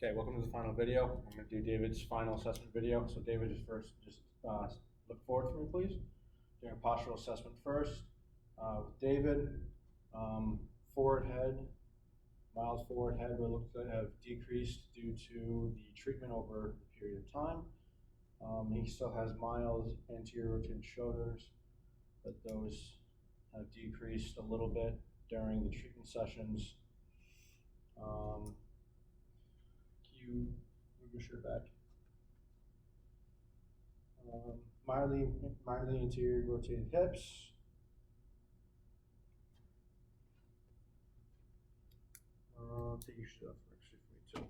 Okay, welcome to the final video. I'm going to do David's final assessment video. So David, just look forward for me, please. Doing a postural assessment first with David. Forward head, mild forward head will look to have decreased due to the treatment over the period of time. He still has mild anterior rotated shoulders, but those have decreased a little bit during the treatment sessions. Can you move your shirt back? Mildly anterior rotated hips. Take your shirt off actually for me too.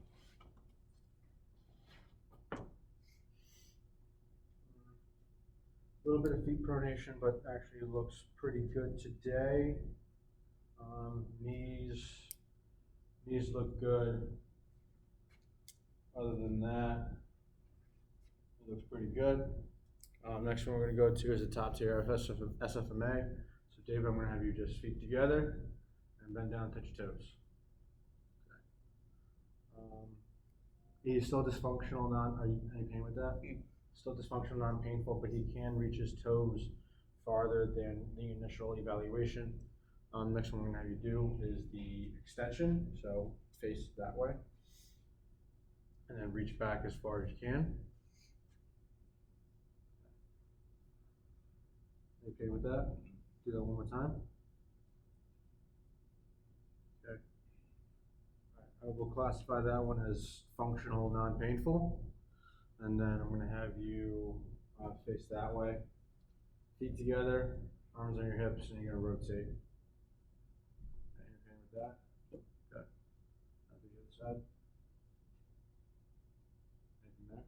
A little bit of feet pronation, but actually looks pretty good today. Knees look good. Other than that, it looks pretty good. Next one we're going to go to is the top tier of SFMA. So David, I'm going to have you just feet together and bend down, touch your toes. Okay. He's still dysfunctional, are you any pain with that? Still dysfunctional, non-painful, but he can reach his toes farther than the initial evaluation. Next one we're going to have you do is the extension. So face that way. And then reach back as far as you can. Okay with that? Do that one more time. Okay. All right. I will classify that one as functional, non-painful. And then I'm going to have you face that way. Feet together, arms on your hips, and you're going to rotate. Okay, okay with that? Okay. Now to the other side. Anything there?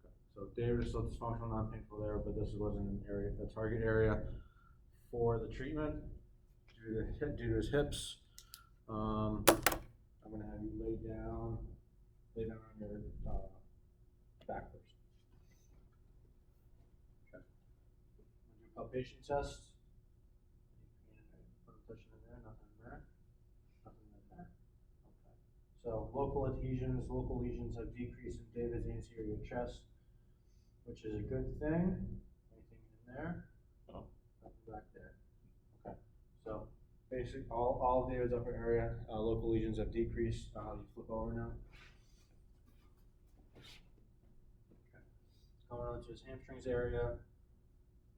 Okay. So David is still dysfunctional, non-painful there, but this wasn't a target area for the treatment due to his hips. I'm going to have you lay down on your back first. Okay. I'm going to do a palpation test. Put a cushion in there, nothing in there. Nothing in there. Okay. So local lesions have decreased in David's anterior chest, which is a good thing. Anything in there? No. Nothing back there. Okay. So basically all of David's upper area, local lesions have decreased. You flip over now. Going on to his hamstrings area,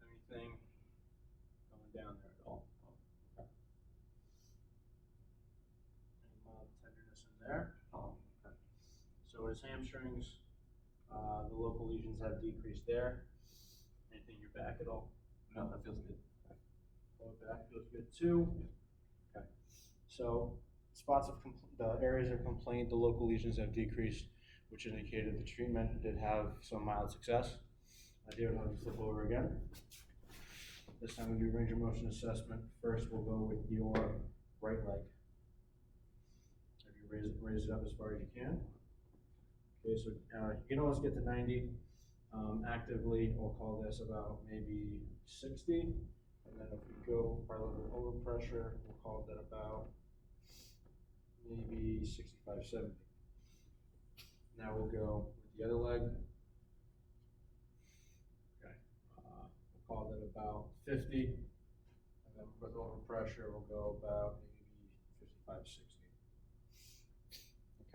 anything going down there at all? Okay. Any mild tenderness in there? Okay. So his hamstrings, the local lesions have decreased there. Anything in your back at all? No, that feels good. Okay. Lower back feels good too. Okay. So spots of the areas of complaint, the local lesions have decreased, which indicated the treatment did have some mild success. I do have to flip over again. This time we do range of motion assessment. First, we'll go with your right leg. Have you raise it up as far as you can. Okay, so you can always get to 90. Actively, we'll call this about maybe 60. And then if we go by a little overpressure, we'll call that about maybe 65, 70. Now we'll go with the other leg. Okay, we'll call that about 50. And then with overpressure, we'll go about maybe 55, 60.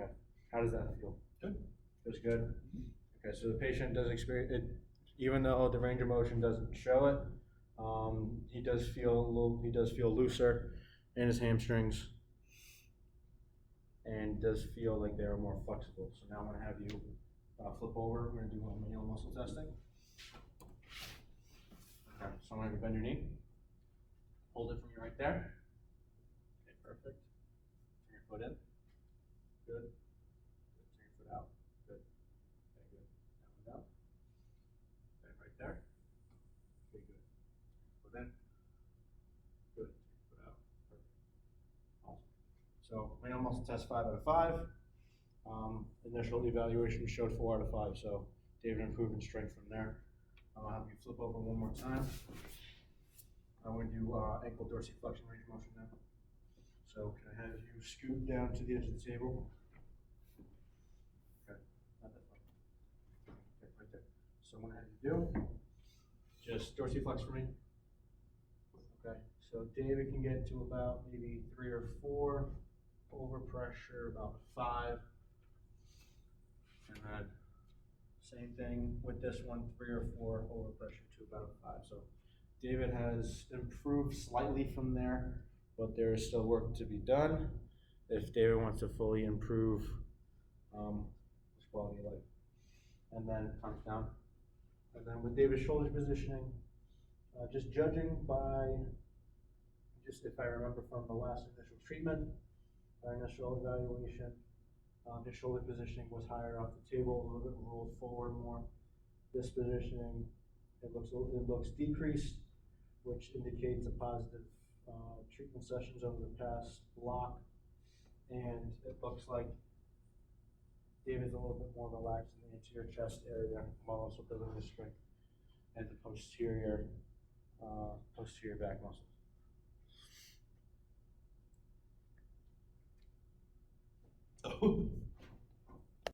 Okay, how does that feel? Good. Feels good? Okay, so the patient does experience it, even though the range of motion doesn't show it, he does feel looser in his hamstrings and does feel like they are more flexible. So now I'm going to have you flip over. We're going to do a manual muscle testing. Okay, so I'm going to bend your knee. Hold it from you right there. Okay, perfect. Turn your foot in. Good. Turn your foot out. Good. Okay, good. Down and down. Okay, right there. Okay, good. Foot in. Good. Foot out. Perfect. Awesome. So manual muscle test 5 out of 5. Initial evaluation showed 4 out of 5. So David improved in strength from there. I'll have you flip over one more time. I'm going to do ankle dorsiflexion range of motion now. So can I have you scoot down to the edge of the table? So I'm gonna have you do, just dorsiflex for me. Okay, so David can get to about maybe 3 or 4, overpressure about 5. And then same thing with this one, 3 or 4, overpressure to about 5. So David has improved slightly from there, but there is still work to be done if David wants to fully improve his quality of life. And then comes down. And then with David's shoulder positioning, just judging by, just if I remember from the last initial treatment, our initial evaluation, his shoulder positioning was higher off the table, a little bit rolled forward more. This positioning, it looks decreased, which indicates a positive treatment sessions over the past block. And it looks like David's a little bit more relaxed in the anterior chest area, while also building his strength and the posterior back muscles.